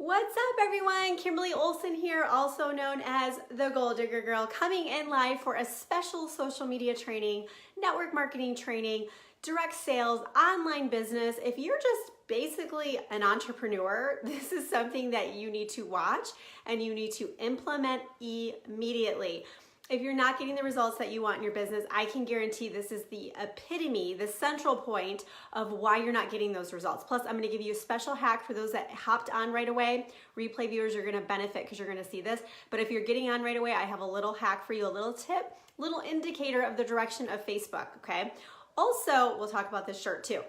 What's up, everyone? Kimberly Olson here, also known as the Goal Digger Girl, coming in live for a special social media training, network marketing training, direct sales, online business. If you're just basically an entrepreneur, this is something that you need to watch and you need to implement immediately. If you're not getting the results that you want in your business, I can guarantee this is the epitome, the central point of why you're not getting those results. Plus, I'm going to give you a special hack for those that hopped on right away. Replay viewers are going to benefit because you're going to see this. But if you're getting on right away, I have a little hack for you, a little tip, little indicator of the direction of Facebook, okay? Also, we'll talk about this shirt too.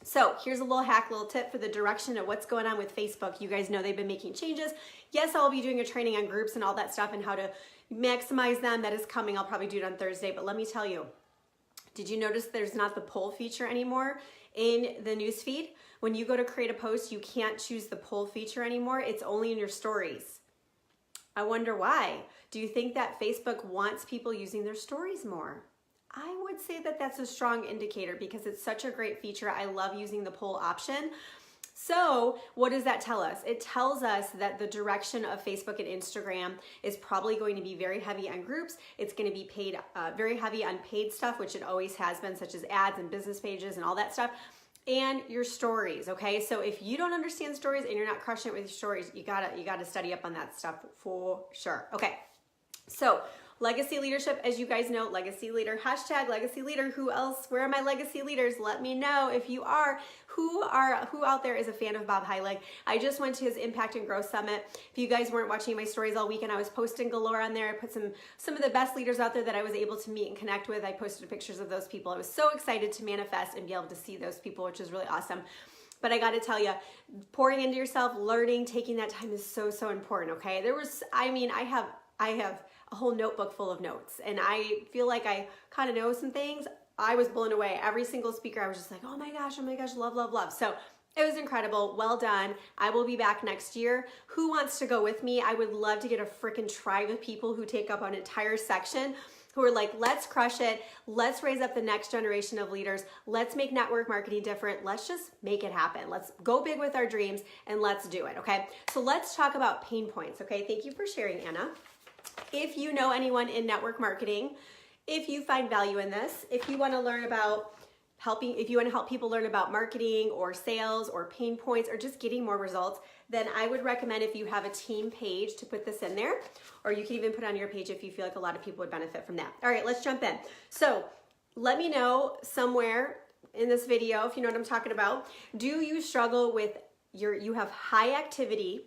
So here's a little hack, little tip for the direction of what's going on with Facebook. You guys know they've been making changes. Yes, I'll be doing a training on groups and all that stuff and how to maximize them. That is coming. I'll probably do it on Thursday, but let me tell you, did you notice there's not the poll feature anymore in the newsfeed? When you go to create a post, you can't choose the poll feature anymore. It's only in your stories. I wonder why. Do you think that Facebook wants people using their stories more? I would say that that's a strong indicator because it's such a great feature. I love using the poll option. So what does that tell us? It tells us that the direction of Facebook and Instagram is probably going to be very heavy on groups. It's going to be paid, very heavy on paid stuff, which it always has been, such as ads and business pages and all that stuff, and your stories. Okay, so if you don't understand stories and you're not crushing it with your stories, you gotta study up on that stuff for sure. Okay, so legacy leadership, as you guys know, legacy leader, hashtag legacy leader. Who else? Where are my legacy leaders? Let me know if you are. Who out there is a fan of Bob Heilig? I just went to his Impact and Growth Summit. If you guys weren't watching my stories all weekend, I was posting galore on there. I put some of the best leaders out there that I was able to meet and connect with. I posted pictures of those people. I was so excited to manifest and be able to see those people, which is really awesome. But I got to tell you, pouring into yourself, learning, taking that time is so, so important. Okay. I have a whole notebook full of notes and I feel like I kind of know some things. I was blown away. Every single speaker, I was just like, oh my gosh, love, love, love. So it was incredible. Well done. I will be back next year. Who wants to go with me? I would love to get a freaking tribe of people who take up an entire section who are like, let's crush it. Let's raise up the next generation of leaders. Let's make network marketing different. Let's just make it happen. Let's go big with our dreams and let's do it. Okay. So let's talk about pain points. Okay. Thank you for sharing, Anna. If you know anyone in network marketing, if you find value in this, if you want to learn about if you want to help people learn about marketing or sales or pain points or just getting more results, then I would recommend if you have a team page to put this in there, or you can even put it on your page if you feel like a lot of people would benefit from that. All right, let's jump in. So let me know somewhere in this video, if you know what I'm talking about, do you struggle with you have high activity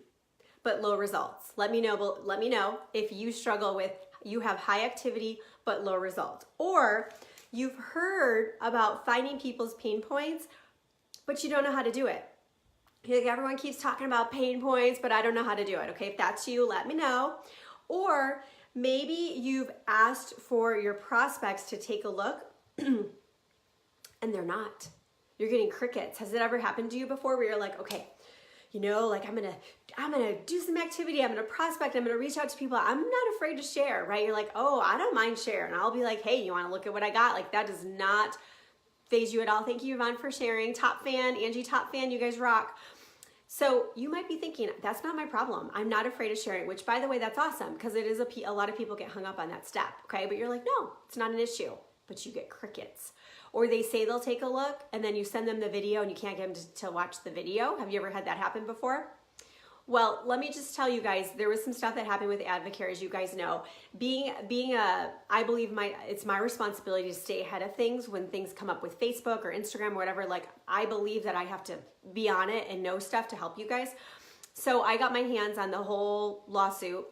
but low results? Let me know if you struggle with you have high activity but low results. Or you've heard about finding people's pain points, but you don't know how to do it. Like everyone keeps talking about pain points, but I don't know how to do it. Okay, if that's you, let me know. Or maybe you've asked for your prospects to take a look and they're not. You're getting crickets. Has it ever happened to you before where you're like, okay, you know, like I'm gonna do some activity, I'm gonna prospect, I'm gonna reach out to people, I'm not afraid to share, right? You're like, oh, I don't mind sharing. I'll be like, hey, you wanna look at what I got? Like that does not phase you at all. Thank you, Yvonne, for sharing. Top fan, Angie, top fan, you guys rock. So you might be thinking, that's not my problem. I'm not afraid of sharing, which by the way, that's awesome because it is a lot of people get hung up on that step, okay? But you're like, no, it's not an issue, but you get crickets. Or they say they'll take a look and then you send them the video and you can't get them to watch the video. Have you ever had that happen before? Well, let me just tell you guys, there was some stuff that happened with Advocare, as you guys know. I believe it's my responsibility to stay ahead of things when things come up with Facebook or Instagram or whatever. Like I believe that I have to be on it and know stuff to help you guys. So I got my hands on the whole lawsuit.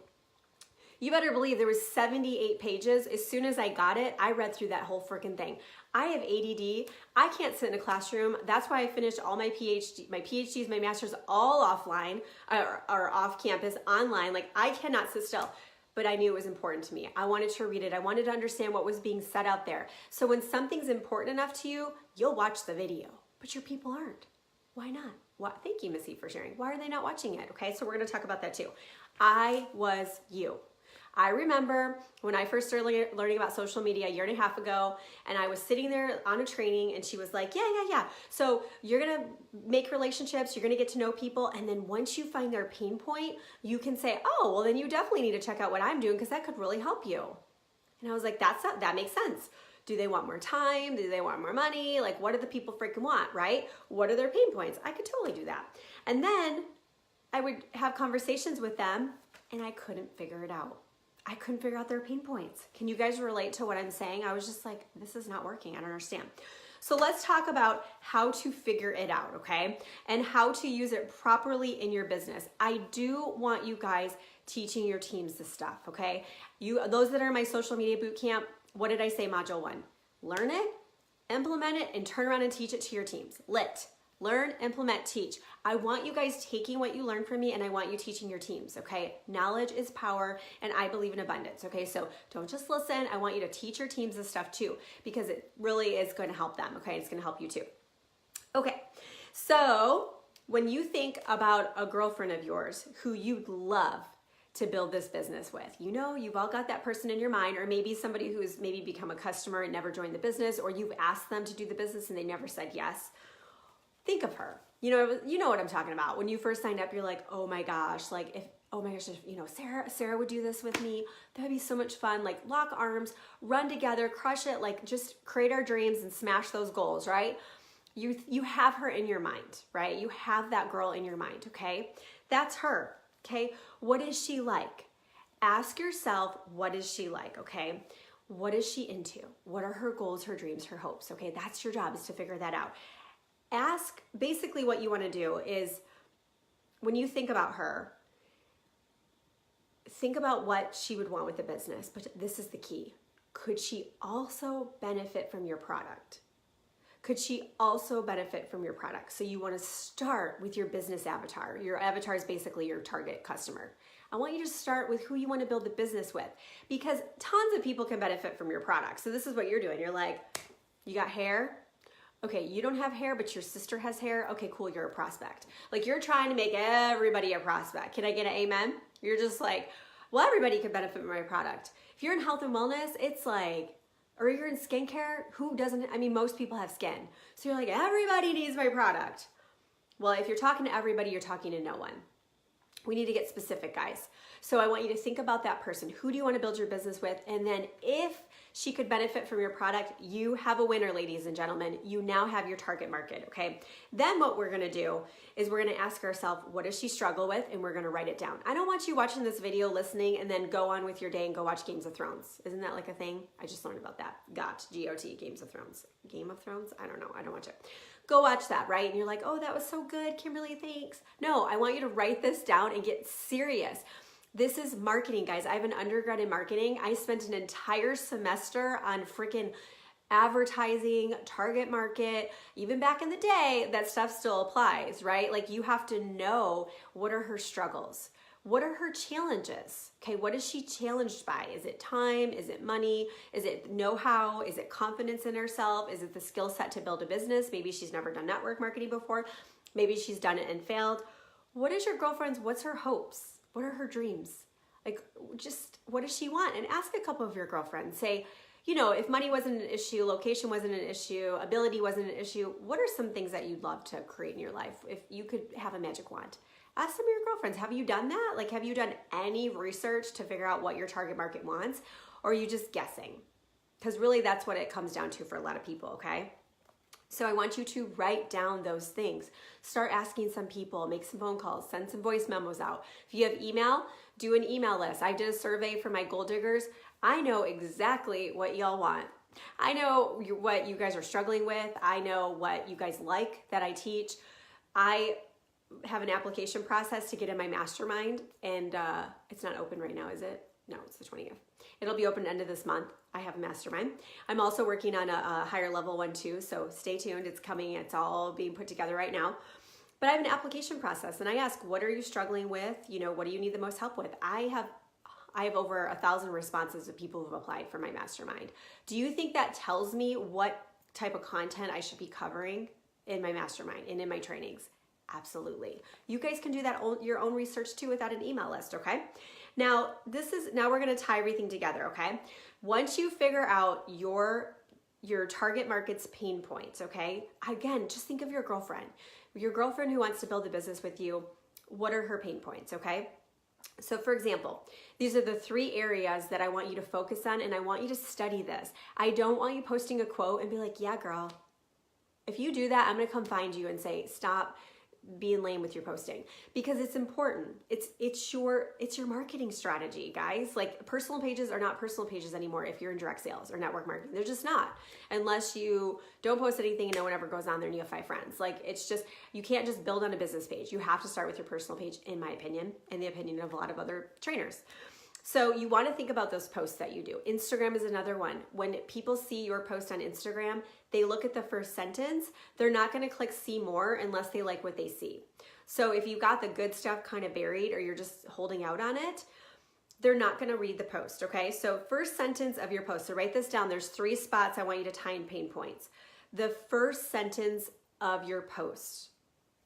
You better believe there was 78 pages. As soon as I got it, I read through that whole freaking thing. I have ADD. I can't sit in a classroom. That's why I finished all my PhDs, my masters, all offline or off campus, online. Like I cannot sit still, but I knew it was important to me. I wanted to read it. I wanted to understand what was being said out there. So when something's important enough to you, you'll watch the video, but your people aren't. Why not? Thank you, Missy, for sharing. Why are they not watching it? Okay, so we're gonna talk about that too. I was you. I remember when I first started learning about social media a year and a half ago, and I was sitting there on a training and she was like, yeah. So you're gonna make relationships, you're gonna get to know people, and then once you find their pain point, you can say, oh, well then you definitely need to check out what I'm doing because that could really help you. And I was like, that makes sense. Do they want more time? Do they want more money? Like, what do the people freaking want, right? What are their pain points? I could totally do that. And then I would have conversations with them and I couldn't figure it out. I couldn't figure out their pain points. Can you guys relate to what I'm saying? I was just like, this is not working. I don't understand. So let's talk about how to figure it out, okay? And how to use it properly in your business. I do want you guys teaching your teams this stuff, okay? Those that are in my social media boot camp, what did I say, module 1? Learn it, implement it, and turn around and teach it to your teams. Learn, implement, teach. I want you guys taking what you learned from me and I want you teaching your teams, okay? Knowledge is power and I believe in abundance, okay? So don't just listen. I want you to teach your teams this stuff too because it really is going to help them, okay? It's going to help you too. Okay, so when you think about a girlfriend of yours who you'd love to build this business with, you know, you've all got that person in your mind, or maybe somebody who's maybe become a customer and never joined the business, or you've asked them to do the business and they never said yes. Think of her. You know what I'm talking about. When you first signed up, you're like, oh my gosh, if you know, Sarah would do this with me. That would be so much fun. Like, lock arms, run together, crush it, like just create our dreams and smash those goals, right? You have her in your mind, right? You have that girl in your mind, okay? That's her, okay? What is she like? Ask yourself, what is she like, okay? What is she into? What are her goals, her dreams, her hopes, okay? That's your job, is to figure that out. Basically what you want to do is, when you think about her, think about what she would want with the business, but this is the key. Could she also benefit from your product? Could she also benefit from your product? So you want to start with your business avatar. Your avatar is basically your target customer. I want you to start with who you want to build the business with, because tons of people can benefit from your product. So this is what you're doing. You're like, you got hair? Okay, you don't have hair, but your sister has hair. Okay, cool, you're a prospect. Like, you're trying to make everybody a prospect. Can I get an amen? You're just like, well, everybody can benefit from my product. If you're in health and wellness, it's like, or you're in skincare, who doesn't? I mean, most people have skin. So you're like, everybody needs my product. Well, if you're talking to everybody, you're talking to no one. We need to get specific, guys. So I want you to think about that person. Who do you want to build your business with? And then if she could benefit from your product, you have a winner, ladies and gentlemen. You now have your target market, okay? Then what we're going to do is we're going to ask ourselves, what does she struggle with? And we're going to write it down. I don't want you watching this video, listening, and then go on with your day and go watch Games of Thrones. Isn't that like a thing? I just learned about that. G-O-T, Games of Thrones. Game of Thrones? I don't know. I don't watch it. Go watch that, right? And you're like, oh, that was so good, Kimberly, thanks. No, I want you to write this down and get serious. This is marketing, guys. I have an undergrad in marketing. I spent an entire semester on freaking advertising, target market. Even back in the day, that stuff still applies, right? Like, you have to know, what are her struggles? What are her challenges? Okay, what is she challenged by? Is it time? Is it money? Is it know-how? Is it confidence in herself? Is it the skill set to build a business? Maybe she's never done network marketing before. Maybe she's done it and failed. What is your girlfriend's, what's her hopes? What are her dreams? Like, just what does she want? And ask a couple of your girlfriends. Say, you know, if money wasn't an issue, location wasn't an issue, ability wasn't an issue, what are some things that you'd love to create in your life if you could have a magic wand? Ask some of your girlfriends, have you done that? Like, have you done any research to figure out what your target market wants? Or are you just guessing? Because really that's what it comes down to for a lot of people, okay? So I want you to write down those things. Start asking some people, make some phone calls, send some voice memos out. If you have email, do an email list. I did a survey for my goal diggers. I know exactly what y'all want. I know what you guys are struggling with. I know what you guys like that I teach. I have an application process to get in my mastermind, and it's not open right now, is it? No, it's the 20th. It'll be open end of this month. I have a mastermind. I'm also working on a higher level one too, so stay tuned. It's coming. It's all being put together right now. But I have an application process, and I ask, what are you struggling with? You know, what do you need the most help with? I have over 1,000 responses of people who've applied for my mastermind. Do you think that tells me what type of content I should be covering in my mastermind and in my trainings? Absolutely. You guys can do that your own research too without an email list, okay? Now we're gonna tie everything together, okay? Once you figure out your target market's pain points, okay? Again, just think of your girlfriend who wants to build a business with you. What are her pain points, okay? So for example, these are the 3 areas that I want you to focus on, and I want you to study this. I don't want you posting a quote and be like, yeah, girl. If you do that, I'm gonna come find you and say, stop being lame with your posting, because it's important. It's your marketing strategy, guys. Like, personal pages are not personal pages anymore if you're in direct sales or network marketing. They're just not, unless you don't post anything and no one ever goes on there and you have 5 friends. Like, it's just, you can't just build on a business page. You have to start with your personal page, in my opinion, and the opinion of a lot of other trainers. So you want to think about those posts that you do. Instagram is another one. When people see your post on Instagram, they look at the first sentence. They're not going to click see more unless they like what they see. So if you got the good stuff kind of buried, or you're just holding out on it, they're not going to read the post, okay? So first sentence of your post. So write this down. There's 3 spots I want you to tie in pain points. The first sentence of your post,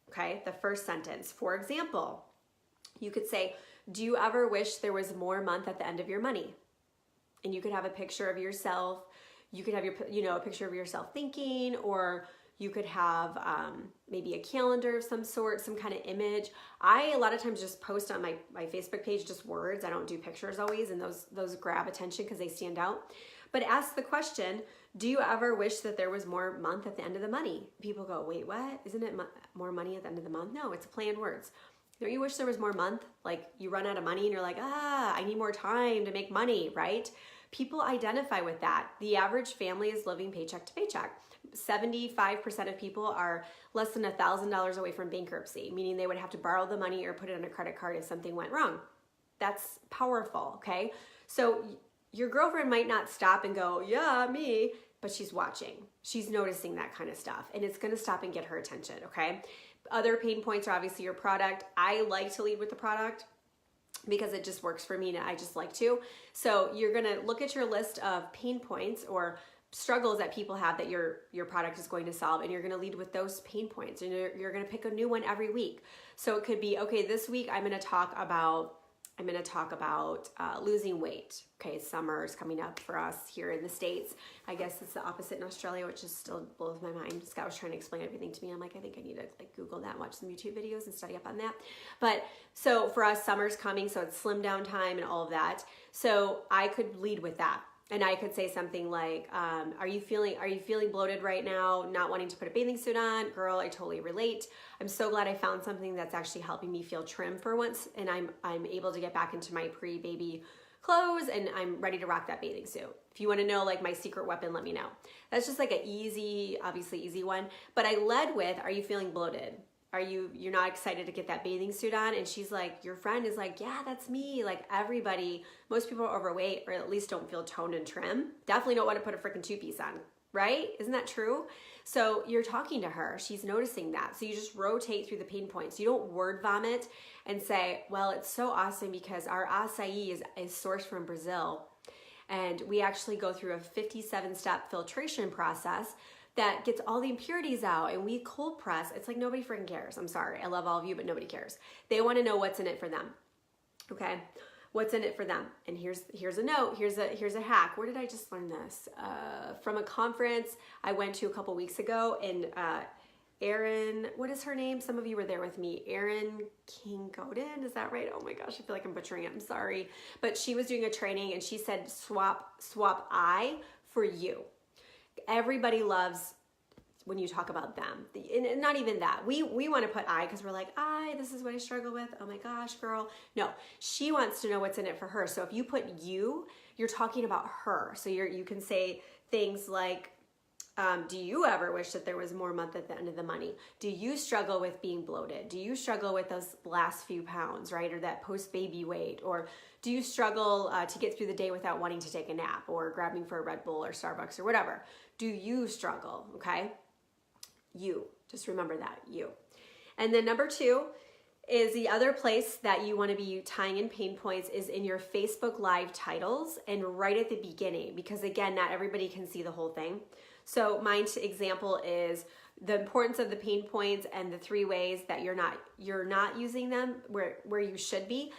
okay? The first sentence. For example, you could say, do you ever wish there was more month at the end of your money? And you could have a picture of yourself. You could have a picture of yourself thinking, or you could have maybe a calendar of some sort, some kind of image. I a lot of times just post on my Facebook page just words. I don't do pictures always, and those grab attention because they stand out. But ask the question, do you ever wish that there was more month at the end of the money? People go, wait, what? Isn't it more money at the end of the month? No, it's planned words. Don't you wish there was more month? Like, you run out of money and you're like, I need more time to make money, right? People identify with that. The average family is living paycheck to paycheck. 75% of people are less than $1,000 away from bankruptcy, meaning they would have to borrow the money or put it on a credit card if something went wrong. That's powerful, okay? So your girlfriend might not stop and go, yeah, me, but she's watching. She's noticing that kind of stuff, and it's gonna stop and get her attention, okay? Other pain points are obviously your product. I like to lead with the product because it just works for me, and I just like to. So you're gonna look at your list of pain points or struggles that people have that your product is going to solve, and you're gonna lead with those pain points, and you're gonna pick a new one every week. So it could be, okay, this week I'm gonna talk about losing weight. Okay, summer is coming up for us here in the States. I guess it's the opposite in Australia, which just still blows my mind. Scott was trying to explain everything to me. I'm like, I think I need to Google that, watch some YouTube videos and study up on that. But so for us, summer's coming, so it's slim down time and all of that. So I could lead with that. And I could say something like, are you feeling bloated right now, not wanting to put a bathing suit on? Girl, I totally relate. I'm so glad I found something that's actually helping me feel trim for once, and I'm able to get back into my pre-baby clothes, and I'm ready to rock that bathing suit. If you want to know like my secret weapon, let me know. That's just like an obviously easy one. But I led with, are you feeling bloated? You're not excited to get that bathing suit on? And she's like, your friend is like, yeah, that's me. Like, everybody, most people are overweight, or at least don't feel toned and trim. Definitely don't want to put a freaking 2-piece on, right? Isn't that true? So you're talking to her. She's noticing that. So you just rotate through the pain points. You don't word vomit and say, well, it's so awesome because our acai is sourced from Brazil. And we actually go through a 57-step filtration process that gets all the impurities out, and we cold press. It's like nobody freaking cares. I'm sorry. I love all of you, but nobody cares. They want to know what's in it for them. Okay? What's in it for them? And here's a note. Here's a hack. Where did I just learn this? From a conference I went to a couple weeks ago, and Erin, what is her name? Some of you were there with me. Erin King Godin, is that right? Oh my gosh, I feel like I'm butchering it. I'm sorry. But she was doing a training, and she said swap I for you. Everybody loves when you talk about them, and not even that. We want to put I because we're like, this is what I struggle with. Oh my gosh, girl. No, she wants to know what's in it for her. So if you put you're talking about her. So you can say things like, do you ever wish that there was more month at the end of the money? Do you struggle with being bloated? Do you struggle with those last few pounds, right? Or that post-baby weight? Or do you struggle to get through the day without wanting to take a nap or grabbing for a Red Bull or Starbucks or whatever? Do you struggle, okay? You, just remember that, you. And then number 2 is the other place that you want to be tying in pain points is in your Facebook Live titles and right at the beginning, because again, not everybody can see the whole thing. So my example is the importance of the pain points and the 3 ways that you're not using them where you should be.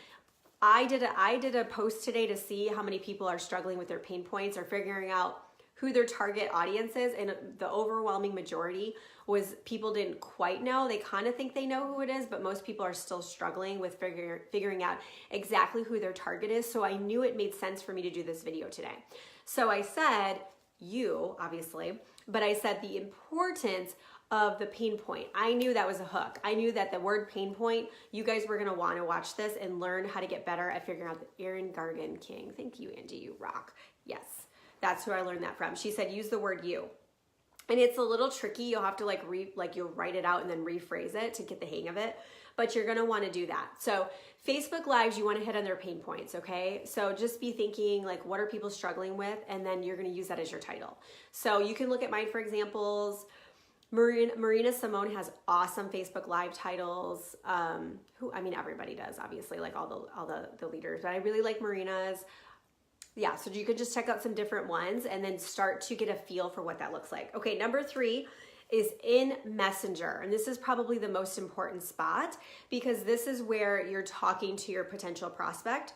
I did a post today to see how many people are struggling with their pain points or figuring out who their target audience is, and the overwhelming majority was people didn't quite know. They kind of think they know who it is, but most people are still struggling with figuring out exactly who their target is. So I knew it made sense for me to do this video today. So I said, you, obviously, but I said the importance of the pain point. I knew that was a hook. I knew that the word pain point, you guys were gonna wanna watch this and learn how to get better at figuring out the Erin Gargan King. Thank you, Angie, you rock. Yes, that's who I learned that from. She said, use the word you. And it's a little tricky. You'll have to you'll write it out and then rephrase it to get the hang of it, but you're gonna wanna do that. So Facebook Lives, you wanna hit on their pain points, okay? So just be thinking like, what are people struggling with? And then you're gonna use that as your title. So you can look at mine for examples. Marina Simone has awesome Facebook Live titles. Everybody does, obviously, like all the leaders, but I really like Marina's. Yeah, so you could just check out some different ones and then start to get a feel for what that looks like. Okay, number 3 is in Messenger. And this is probably the most important spot because this is where you're talking to your potential prospect.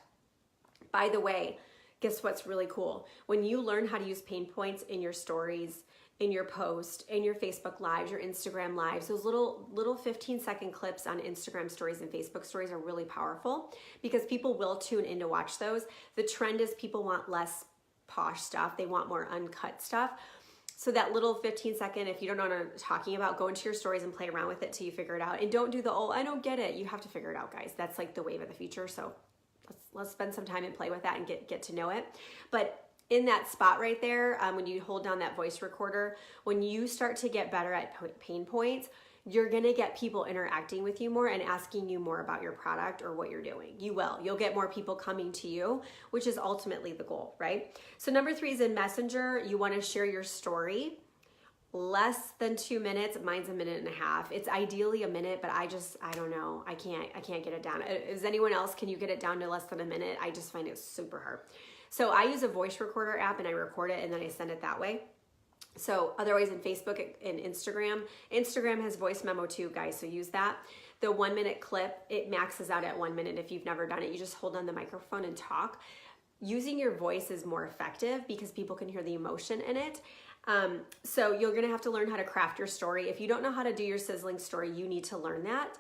By the way, guess what's really cool? When you learn how to use pain points in your stories, in your post, in your Facebook Lives, your Instagram Lives, those little 15-second clips on Instagram stories and Facebook stories are really powerful because people will tune in to watch those. The trend is people want less posh stuff. They want more uncut stuff. So that little 15-second, if you don't know what I'm talking about, go into your stories and play around with it till you figure it out. And don't do the, I don't get it. You have to figure it out, guys. That's like the wave of the future. So let's spend some time and play with that and get to know it. But in that spot right there, when you hold down that voice recorder, when you start to get better at pain points, you're gonna get people interacting with you more and asking you more about your product or what you're doing. You'll get more people coming to you, which is ultimately the goal, right? So number 3 is in Messenger. You wanna share your story. Less than 2 minutes, mine's 1.5 minutes. It's ideally a minute, but I don't know. I can't get it down. Is anyone else, can you get it down to less than a minute? I just find it super hard. So I use a voice recorder app and I record it and then I send it that way. So otherwise in Facebook and Instagram has voice memo too, guys, so use that. The 1 minute clip, it maxes out at 1 minute. If you've never done it, you just hold on the microphone and talk. Using your voice is more effective because people can hear the emotion in it. So you're gonna have to learn how to craft your story. If you don't know how to do your sizzling story, you need to learn that.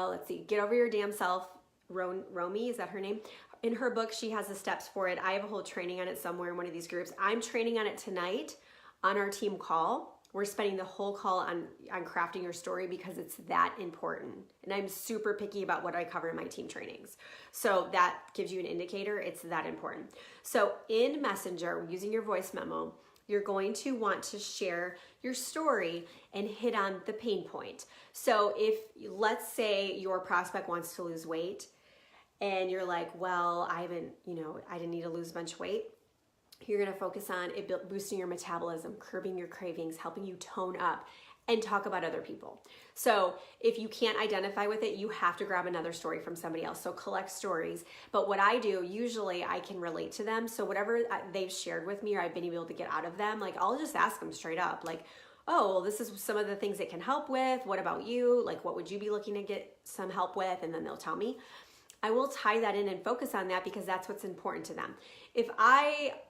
Let's see, Get Over Your Damn Self, Romy, is that her name? In her book, she has the steps for it. I have a whole training on it somewhere in one of these groups. I'm training on it tonight on our team call. We're spending the whole call on crafting your story because it's that important. And I'm super picky about what I cover in my team trainings. So that gives you an indicator, it's that important. So in Messenger, using your voice memo, you're going to want to share your story and hit on the pain point. So if, let's say your prospect wants to lose weight, and you're like, well, I didn't need to lose a bunch of weight. You're gonna focus on it boosting your metabolism, curbing your cravings, helping you tone up, and talk about other people. So if you can't identify with it, you have to grab another story from somebody else. So collect stories. But what I do, usually I can relate to them. So whatever they've shared with me or I've been able to get out of them, like I'll just ask them straight up, like, oh, well, this is some of the things it can help with. What about you? Like, what would you be looking to get some help with? And then they'll tell me. I will tie that in and focus on that because that's what's important to them. If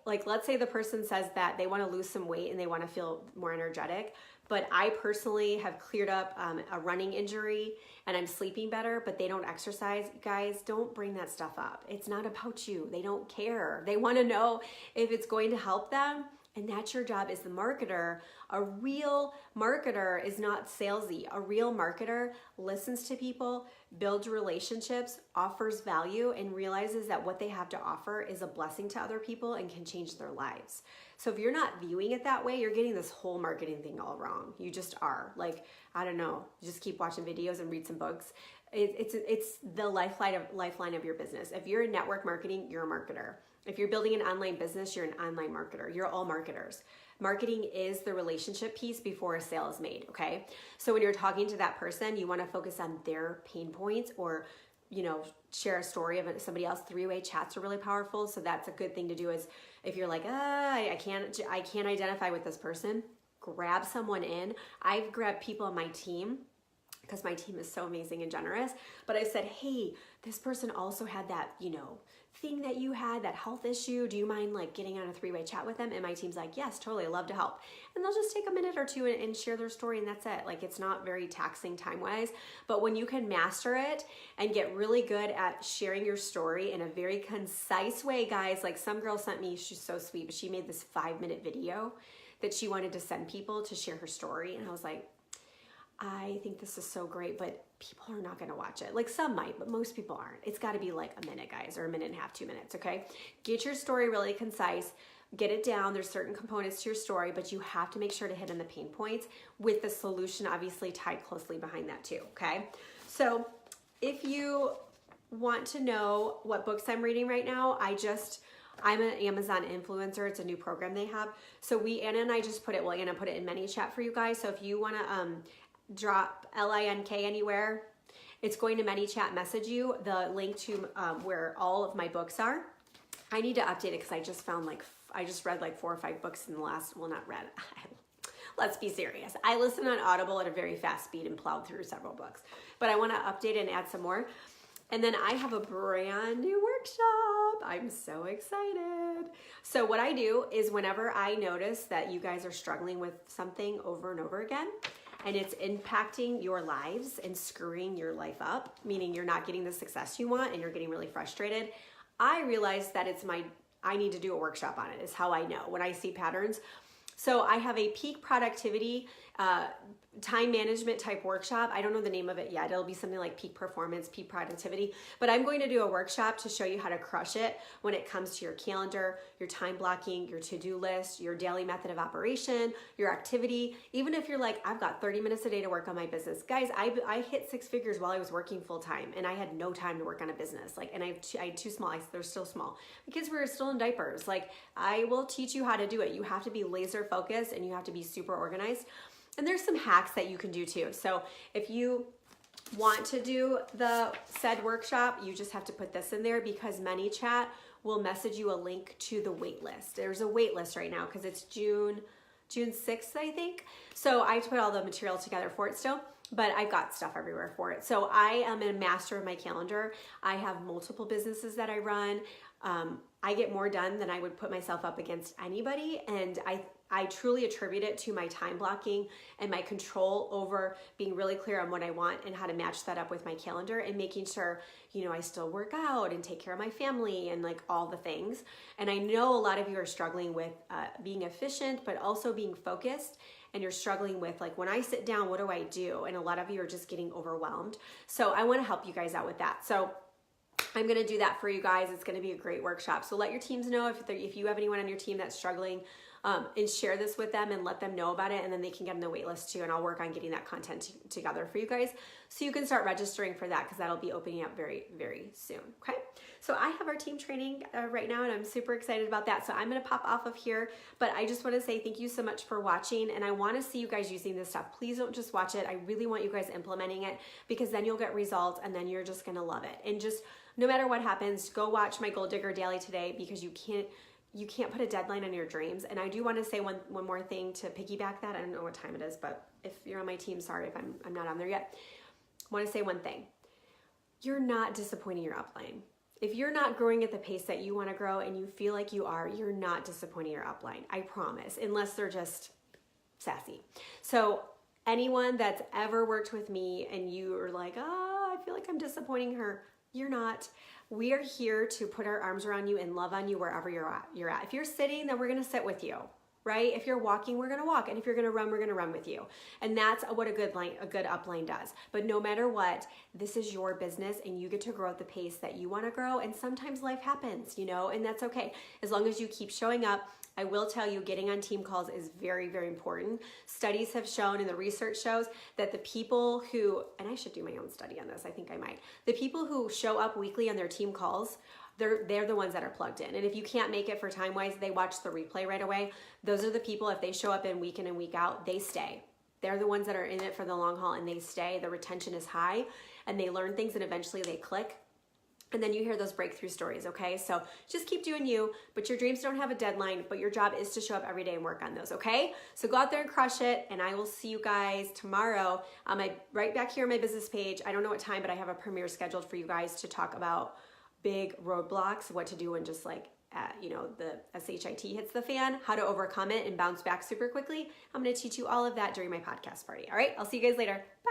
let's say the person says that they want to lose some weight and they want to feel more energetic, but I personally have cleared up a running injury and I'm sleeping better, but they don't exercise, guys, don't bring that stuff up. It's not about you. They don't care. They want to know if it's going to help them. And that's your job as the marketer. A real marketer is not salesy. A real marketer listens to people, builds relationships, offers value, and realizes that what they have to offer is a blessing to other people and can change their lives. So if you're not viewing it that way, you're getting this whole marketing thing all wrong. You just are. Like, I don't know, just keep watching videos and read some books. It's the lifeline of your business. If you're in network marketing, you're a marketer. If you're building an online business, you're an online marketer. You're all marketers. Marketing is the relationship piece before a sale is made, okay? So when you're talking to that person, you want to focus on their pain points or, share a story of somebody else. 3-way chats are really powerful. So that's a good thing to do is if you're like, I can't identify with this person, grab someone in. I've grabbed people on my team because my team is so amazing and generous. But I said, hey, this person also had that, thing that you had, that health issue. Do you mind like getting on a 3-way chat with them? And my team's like, yes, totally, I'd love to help. And they'll just take a minute or two and share their story, and that's it. Like, it's not very taxing time-wise, but when you can master it and get really good at sharing your story in a very concise way, guys, like some girl sent me, she's so sweet, but she made this 5-minute video that she wanted to send people to share her story. And I was like, I think this is so great, but people are not going to watch it. Like, some might, but most people aren't. It's got to be like a minute, guys, or a minute and a half, 2 minutes. Okay. Get your story really concise, get it down. There's certain components to your story, but you have to make sure to hit on the pain points with the solution obviously tied closely behind that too. Okay. So if you want to know what books I'm reading right now, I'm an Amazon influencer. It's a new program they have. So Anna and I just put it, Anna put it in ManyChat for you guys. So if you want to drop LINK anywhere, it's going to ManyChat message you the link to where all of my books are. I need to update it because I just found I just read like 4 or 5 books in the last, well, not read. Let's be serious. I listened on Audible at a very fast speed and plowed through several books, but I want to update it and add some more. And then I have a brand new workshop. I'm so excited. So what I do is whenever I notice that you guys are struggling with something over and over again, and it's impacting your lives and screwing your life up, meaning you're not getting the success you want and you're getting really frustrated, I realize that I need to do a workshop on it, is how I know when I see patterns. So I have a peak productivity, time management type workshop. I don't know the name of it yet. It'll be something like peak performance, peak productivity, but I'm going to do a workshop to show you how to crush it when it comes to your calendar, your time blocking, your to-do list, your daily method of operation, your activity. Even if you're like, I've got 30 minutes a day to work on my business. Guys, I hit 6 figures while I was working full time, and I had no time to work on a business. And I had 2 small, they're still small. The kids were still in diapers. I will teach you how to do it. You have to be laser focused and you have to be super organized. And there's some hacks that you can do too. So if you want to do the said workshop, you just have to put this in there, because ManyChat will message you a link to the wait list. There's a wait list right now because it's June 6th, I think. So I have to put all the material together for it still, but I've got stuff everywhere for it. So I am a master of my calendar. I have multiple businesses that I run. I get more done than I would put myself up against anybody. And I truly attribute it to my time blocking and my control over being really clear on what I want and how to match that up with my calendar, and making sure, I still work out and take care of my family and all the things. And I know a lot of you are struggling with being efficient, but also being focused. And you're struggling with when I sit down, what do I do? And a lot of you are just getting overwhelmed. So I want to help you guys out with that. So I'm going to do that for you guys. It's going to be a great workshop. So let your teams know if you have anyone on your team that's struggling, and share this with them and let them know about it, and then they can get on the wait list too, and I'll work on getting that content together for you guys so you can start registering for that, because that'll be opening up very, very soon. Okay, so I have our team training right now, and I'm super excited about that. So I'm going to pop off of here, but I just want to say thank you so much for watching, and I want to see you guys using this stuff. Please don't just watch it. I really want you guys implementing it, because then you'll get results, and then you're just going to love it. And just no matter what happens, go watch my Goal Digger Daily today, because you can't put a deadline on your dreams. And I do want to say one more thing to piggyback that. I don't know what time it is, but if you're on my team, sorry if I'm not on there yet. I want to say one thing. You're not disappointing your upline. If you're not growing at the pace that you want to grow and you feel like you are, you're not disappointing your upline. I promise, unless they're just sassy. So anyone that's ever worked with me and you are like, I feel like I'm disappointing her, you're not. We are here to put our arms around you and love on you wherever you're at. If you're sitting, then we're going to sit with you, right? If you're walking, we're going to walk. And if you're going to run, we're going to run with you. And that's what a good upline does. But no matter what, this is your business, and you get to grow at the pace that you want to grow. And sometimes life happens, and that's okay. As long as you keep showing up. I will tell you, getting on team calls is very, very important. Studies have shown, and the research shows, that the people who, and I should do my own study on this, I think I might, the people who show up weekly on their team calls, they're the ones that are plugged in. And if you can't make it for time-wise, they watch the replay right away. Those are the people, if they show up in week in and week out, they stay. They're the ones that are in it for the long haul, and they stay. The retention is high, and they learn things, and eventually they click. And then you hear those breakthrough stories, okay? So just keep doing you, but your dreams don't have a deadline, but your job is to show up every day and work on those, okay? So go out there and crush it, and I will see you guys tomorrow. Right back here on my business page. I don't know what time, but I have a premiere scheduled for you guys to talk about big roadblocks, what to do when just like, the SHIT hits the fan, how to overcome it and bounce back super quickly. I'm gonna teach you all of that during my podcast party, all right? I'll see you guys later. Bye.